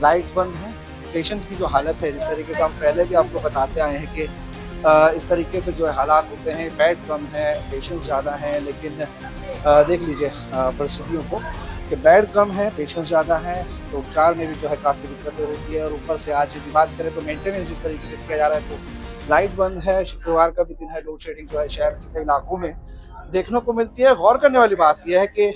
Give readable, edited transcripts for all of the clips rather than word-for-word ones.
Lights बंद हैं, patients की जो हालत है, जिस तरीके से हम पहले भी आपको बताते आए हैं कि इस तरीके से जो है हालात होते हैं, बेड कम है, पेशेंट्स ज़्यादा हैं, लेकिन देख लीजिए परिस्थितियों को कि बेड कम है, पेशेंट्स ज़्यादा हैं, तो उपचार में भी जो है काफ़ी दिक्कतें होती है और ऊपर से आज यदि बात करें तो मेंटेनेंस जिस तरीके से किया जा रहा है, तो लाइट बंद है, शुक्रवार का भी दिन है, लोड शेडिंग जो है शहर के कई इलाकों में देखने को मिलती है। गौर करने वाली बात ये है कि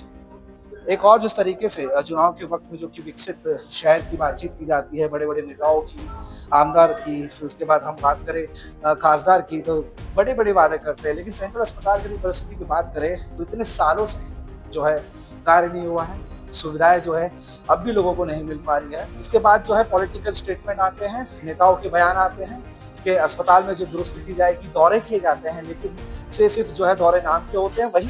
एक और जिस तरीके से चुनाव के वक्त में जो कि विकसित शहर की बातचीत की जाती है, बड़े-बड़े नेताओं की, आमदार की, फिर उसके बाद हम बात करें खासदार की, तो बड़े-बड़े वादे करते हैं। लेकिन सेंट्रल अस्पताल की परिस्थिति की बात करें तो इतने सालों से जो है कार्य नहीं हुआ है, सुविधाएँ जो है अब भी लोगों को नहीं मिल पा रही है। इसके बाद जो है पॉलिटिकल स्टेटमेंट आते हैं, नेताओं के बयान आते हैं कि अस्पताल में जो दुरुस्ती की जाएगी, दौरे किए जाते हैं, लेकिन सिर्फ जो है दौरे नाम के होते हैं। वही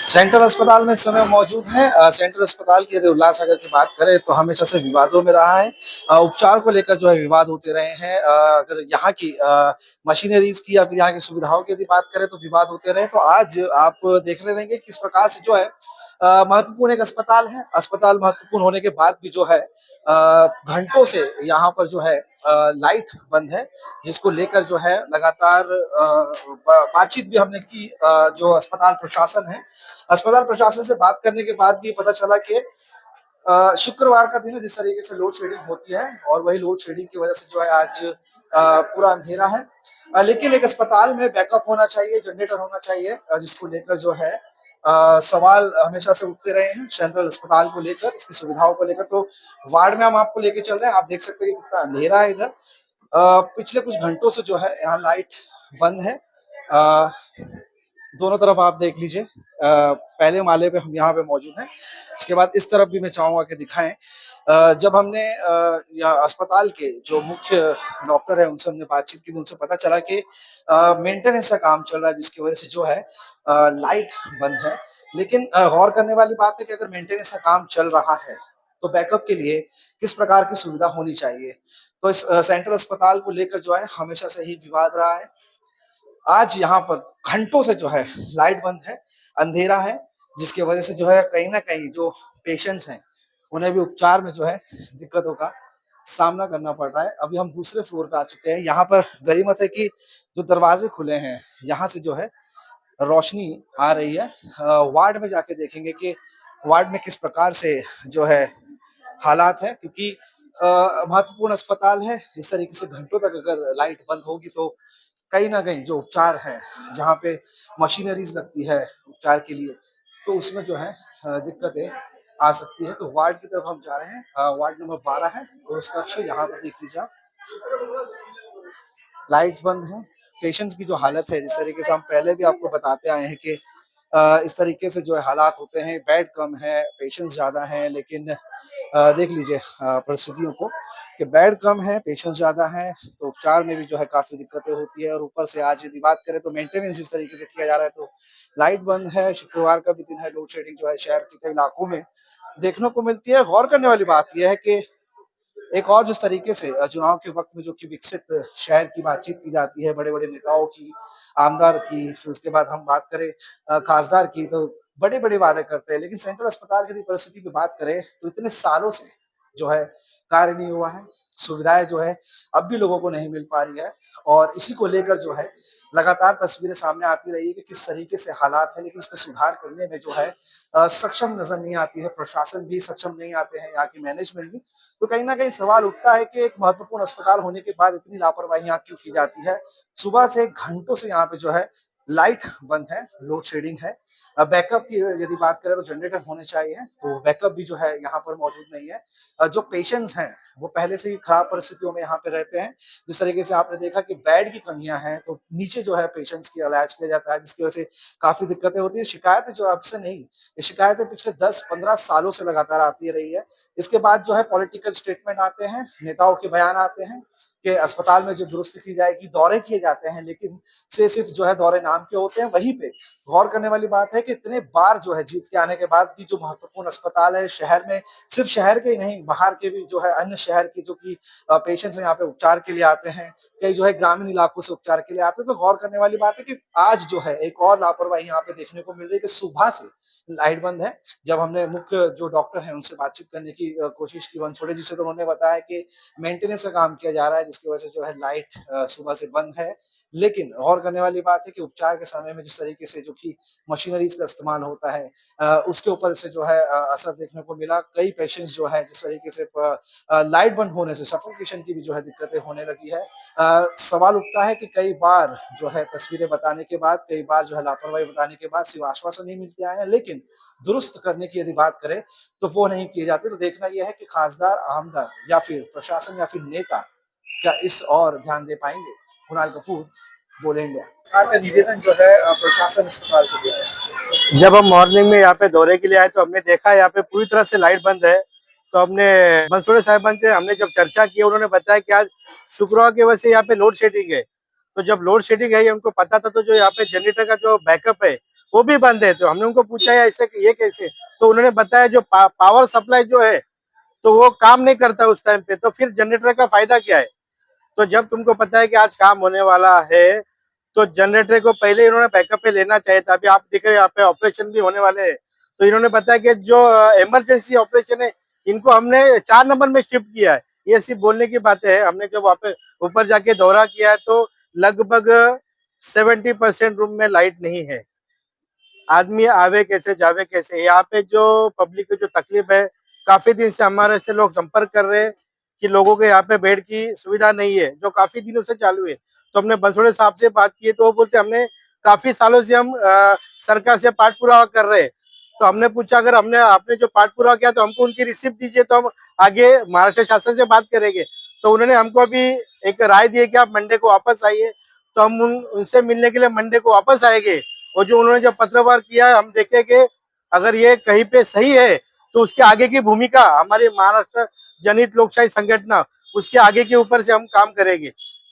सेंट्रल अस्पताल में इस समय मौजूद है। सेंट्रल अस्पताल की यदि उल्लासनगर की बात करें तो हमेशा से विवादों में रहा है। उपचार को लेकर जो है विवाद होते रहे हैं। अगर यहाँ की मशीनरीज की या फिर यहाँ की सुविधाओं की यदि बात करें तो विवाद होते रहे। तो आज आप देख रहे रहेंगे किस प्रकार से जो है महत्वपूर्ण एक अस्पताल है। अस्पताल महत्वपूर्ण होने के बाद भी जो है घंटों से यहाँ पर जो है लाइट बंद है, जिसको लेकर जो है लगातार बातचीत भी हमने की। जो अस्पताल प्रशासन है, अस्पताल प्रशासन से बात करने के बाद भी पता चला कि शुक्रवार का दिन है, जिस तरीके से लोड शेडिंग होती है और वही लोड शेडिंग की वजह से जो है आज पूरा अंधेरा है। लेकिन एक अस्पताल में बैकअप होना चाहिए, जनरेटर होना चाहिए, जिसको लेकर जो है सवाल हमेशा से उठते रहे हैं सेंट्रल अस्पताल को लेकर, इसकी सुविधाओं को लेकर। तो वार्ड में हम आपको लेके चल रहे हैं, आप देख सकते हैं कि कितना अंधेरा है इधर। पिछले कुछ घंटों से जो है यहाँ लाइट बंद है। अ, दोनों तरफ आप देख लीजिए। पहले माले पे हम यहाँ पे मौजूद हैं। इसके बाद इस तरफ भी मैं चाहूंगा कि दिखाएं। जब हमने यहाँ अस्पताल के जो मुख्य डॉक्टर है उनसे हमने बातचीत की तो उनसे पता चला कि मेंटेनेंस का काम चल रहा है, जिसकी वजह से जो है लाइट बंद है। लेकिन गौर करने वाली बात है कि अगर मेंटेनेंस का काम चल रहा है तो बैकअप के लिए किस प्रकार की सुविधा होनी चाहिए। तो इस सेंट्रल अस्पताल को लेकर जो है हमेशा से ही विवाद रहा है। आज यहाँ पर घंटों से जो है लाइट बंद है, अंधेरा है, जिसकी वजह से जो है कहीं न कहीं जो पेशेंट्स हैं, उन्हें भी उपचार में जो है दिक्कतों का सामना करना पड़ रहा है। अभी हम दूसरे फ्लोर पे आ चुके हैं। यहाँ पर गनीमत है कि जो दरवाजे खुले हैं, यहाँ से जो है रोशनी आ रही है। वार्ड में जाके देखेंगे कि वार्ड में किस प्रकार से जो है हालात है, क्योंकि महत्वपूर्ण अस्पताल है। इस तरीके से घंटों तक अगर लाइट बंद होगी तो कहीं न कहीं जो उपचार है, जहाँ पे मशीनरीज़ लगती है उपचार के लिए, तो उसमें जो है दिक्कतें आ सकती है। तो वार्ड की तरफ हम जा रहे हैं। वार्ड नंबर 12 है और उसका अक्षर यहाँ पर देख लीजिए आप। लाइट्स बंद हैं, पेशेंट्स की जो हालत है, जिस तरीके से हम पहले भी आपको बताते आए हैं कि इस तरीके से जो है हालात होते हैं, बेड कम है, पेशेंट्स ज़्यादा हैं, लेकिन देख लीजिए परिस्थितियों को कि बेड कम है, पेशेंट्स ज़्यादा हैं, तो उपचार में भी जो है काफ़ी दिक्कतें होती है और ऊपर से आज यदि बात करें तो मेंटेनेंस जिस तरीके से किया जा रहा है, तो लाइट बंद है, शुक्रवार का भी दिन है, लोड शेडिंग जो है शहर के कई इलाकों में देखने को मिलती है। गौर करने वाली बात ये है कि एक और जिस तरीके से चुनाव के वक्त में जो कि विकसित शहर की बातचीत की जाती है, बड़े-बड़े नेताओं की, आमदार की, फिर उसके बाद हम बात करें खासदार की, तो बड़े-बड़े वादे करते हैं। लेकिन सेंट्रल अस्पताल की यदि परिस्थिति की बात करें तो इतने सालों से जो है कार्य नहीं हुआ है, सुविधाएँ जो है अब भी लोगों को नहीं मिल पा रही है और इसी को लेकर जो है लगातार तस्वीरें सामने आती रही है कि किस तरीके से हालात हैं, लेकिन इसमें सुधार करने में जो है सक्षम नज़र नहीं आती है, प्रशासन भी सक्षम नहीं आते हैं, यहाँ की मैनेजमेंट भी। तो कहीं न कहीं सवाल उठता है कि एक महत्वपूर्ण अस्पताल होने के बाद इतनी लापरवाही यहाँ क्यों की जाती है? सुबह से घंटों से यहाँ पे जो है लाइट बंद है, लोड शेडिंग है। बैकअप की यदि बात करें तो जनरेटर होने चाहिए, तो बैकअप भी जो है यहाँ पर मौजूद नहीं है। जो पेशेंट्स हैं, वो पहले से ही खराब परिस्थितियों में यहाँ पे रहते हैं। जिस तरीके से आपने देखा कि बेड की कमियाँ हैं, तो नीचे जो है पेशेंट्स की इलाज किया जाता है, जिसकी वजह से काफ़ी दिक्कतें होती हैं। शिकायतें जो अब से नहीं, ये शिकायतें पिछले 10-15 सालों से लगातार आती रही है। इसके बाद जो है पॉलिटिकल स्टेटमेंट आते हैं, नेताओं के बयान आते हैं। कि अस्पताल में जो दुरुस्ती की जाएगी, दौरे किए जाते हैं, लेकिन सिर्फ जो है दौरे नाम के होते हैं। वहीं पे गौर करने वाली बात है कि इतने बार जो है जीत के आने के बाद भी जो महत्वपूर्ण अस्पताल है शहर में, सिर्फ शहर के ही नहीं, बाहर के भी जो है अन्य शहर के जो कि पेशेंट्स हैं यहाँ पे उपचार के लिए आते हैं, कई जो है ग्रामीण इलाकों से उपचार के लिए आते हैं। तो गौर करने वाली बात है कि आज जो है एक और लापरवाही यहाँ पे देखने को मिल रही है कि सुबह से लाइट बंद है। जब हमने मुख्य जो डॉक्टर हैं उनसे बातचीत करने की कोशिश की वनछोड़े जी से, तो उन्होंने बताया कि मेंटेनेंस का काम किया जा रहा है, जिसकी वजह से जो है लाइट सुबह से बंद है। लेकिन गौर करने वाली बात है कि उपचार के समय में जिस तरीके से जो कि मशीनरीज का इस्तेमाल होता है, उसके ऊपर से जो है असर देखने को मिला। कई पेशेंट्स जो है जिस तरीके से लाइट बंद होने से सफोकेशन की भी जो है दिक्कतें होने लगी है। सवाल उठता है कि कई बार जो है तस्वीरें बताने के बाद, कई बार जो है लापरवाही बताने के बाद सिर्फ आश्वासन ही मिलते आए हैं, लेकिन दुरुस्त करने की यदि बात करें तो वो नहीं किए जाते। तो देखना यह है कि खासदार, आमदार या फिर प्रशासन या फिर नेता क्या इस और ध्यान दे पाएंगे। कुणाल कपूर, बोले इंडिया। सरकार का निवेदन जो है प्रशासन अस्पताल को दिया है। जब हम मॉर्निंग में यहाँ पे दौरे के लिए आए तो हमने देखा यहाँ पे पूरी तरह से लाइट बंद है। तो हमने मंसूरे साहिबान से हमने जब चर्चा की, उन्होंने बताया कि आज शुक्रवार की वजह से यहाँ पे लोड शेडिंग है। तो जब लोड शेडिंग है ये उनको पता था, तो जो यहाँ पे जनरेटर का जो बैकअप है वो भी बंद है। तो हमने उनको पूछा है ऐसे ये कैसे, तो उन्होंने बताया जो पावर सप्लाई जो है तो वो काम नहीं करता उस टाइम पे, तो फिर जनरेटर का फायदा क्या है। तो जब तुमको पता है कि आज काम होने वाला है तो जनरेटर को पहले इन्होंने बैकअप पे लेना चाहिए था। अभी आप देख रहे हैं यहाँ पे ऑपरेशन भी होने वाले हैं, तो इन्होंने बताया कि जो इमरजेंसी ऑपरेशन है इनको हमने 4 नंबर में शिफ्ट किया है। ये सिर्फ बोलने की बातें है। हमने जब वहाँ पे ऊपर जाके दौरा किया है तो लगभग 70% रूम में लाइट नहीं है। आदमी आवे कैसे जावे कैसे। यहाँ पे जो पब्लिक की जो तकलीफ है, काफी दिन से हमारे से लोग संपर्क कर रहे हैं कि लोगों के यहाँ पे बेड की सुविधा नहीं है, जो काफी दिनों से चालू है। तो हमने बंसोड़े साहब से बात की तो वो बोलते हमने काफी सालों से हम सरकार से पाठ पुरावा कर रहे हैं। तो हमने पूछा अगर हमने आपने जो पाठ पुरावा किया तो हमको उनकी रिसिप्ट दीजिए, तो हम आगे महाराष्ट्र शासन से बात करेंगे। तो उन्होंने हमको अभी एक राय दी है कि आप मंडे को वापस आइए। तो हम उनसे मिलने के लिए मंडे को वापस आएंगे। और जो उन्होंने जो पत्रवार किया है हम देखेंगे, अगर ये कहीं पे सही है तो उसके आगे की भूमिका हमारी महाराष्ट्र जनहित लोकशाही संगठन उसके आगे के ऊपर से हम काम करेंगे।